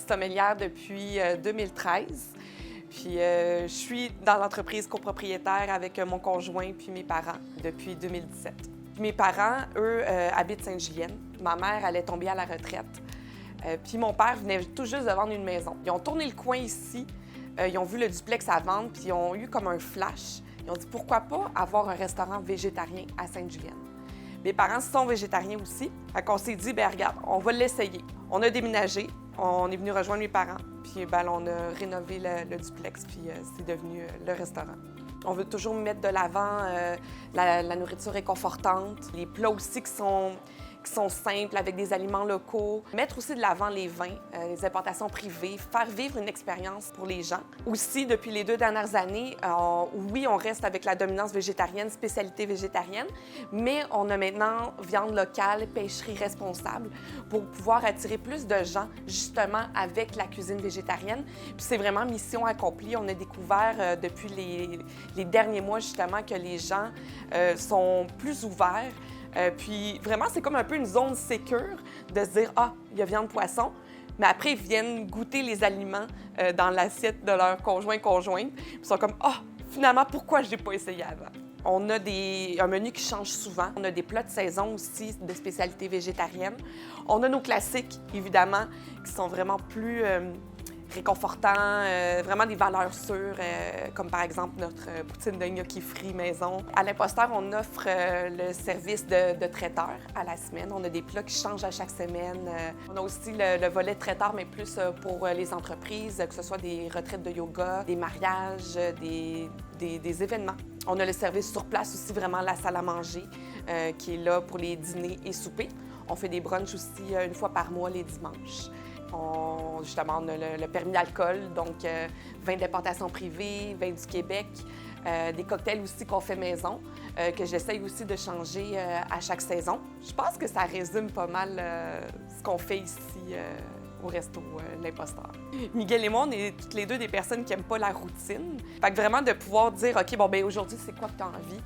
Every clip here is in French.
sommelière depuis 2013. Puis je suis dans l'entreprise copropriétaire avec mon conjoint puis mes parents depuis 2017. Mes parents, eux, habitent Sainte-Julienne. Ma mère, elle est tombée à la retraite. Puis mon père venait tout juste de vendre une maison. Ils ont tourné le coin ici, ils ont vu le duplex à vendre, puis ils ont eu comme un flash. Ils ont dit pourquoi pas avoir un restaurant végétarien à Sainte-Julienne. Mes parents sont végétariens aussi. Fait qu'on s'est dit, bien regarde, on va l'essayer. On a déménagé, on est venu rejoindre mes parents, puis ben, on a rénové le duplex, puis c'est devenu le restaurant. On veut toujours mettre de l'avant la nourriture réconfortante, les plats aussi qui sont simples, avec des aliments locaux. Mettre aussi de l'avant les vins, les importations privées, faire vivre une expérience pour les gens. Aussi, depuis les 2 dernières années, oui, on reste avec la dominance végétarienne, spécialité végétarienne, mais on a maintenant viande locale, pêcherie responsable pour pouvoir attirer plus de gens, justement, avec la cuisine végétarienne. Puis c'est vraiment mission accomplie. On a découvert depuis les derniers mois, justement, que les gens sont plus ouverts. Puis vraiment, c'est comme un peu une zone sécure de se dire « Ah, il y a viande poisson », mais après, ils viennent goûter les aliments dans l'assiette de leur conjoint-conjointe. Puis ils sont comme « Ah, finalement, pourquoi je n'ai pas essayé avant? » On a un menu qui change souvent. On a des plats de saison aussi, de spécialités végétariennes. On a nos classiques, évidemment, qui sont vraiment plus réconfortants, vraiment des valeurs sûres, comme par exemple notre poutine de gnocchi frit maison. À l'Imposteur, on offre le service de traiteur à la semaine. On a des plats qui changent à chaque semaine. On a aussi le volet traiteur, mais plus pour les entreprises, que ce soit des retraites de yoga, des mariages, des événements. On a le service sur place aussi, vraiment la salle à manger, qui est là pour les dîners et soupers. On fait des brunchs aussi une fois par mois, les dimanches. Justement, on a le permis d'alcool, donc vin d'importation privée, vin du Québec, des cocktails aussi qu'on fait maison, que j'essaye aussi de changer à chaque saison. Je pense que ça résume pas mal ce qu'on fait ici au resto L'Imposteur. Miguel et moi, on est toutes les deux des personnes qui n'aiment pas la routine. Fait que vraiment de pouvoir dire, OK, bon, ben aujourd'hui, c'est quoi que tu as envie?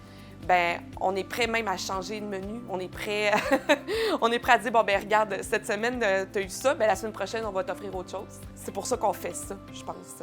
Bien, on est prêt même à changer de menu. On est prêt à dire, bon, ben regarde, cette semaine, tu as eu ça, bien, la semaine prochaine, on va t'offrir autre chose. C'est pour ça qu'on fait ça, je pense.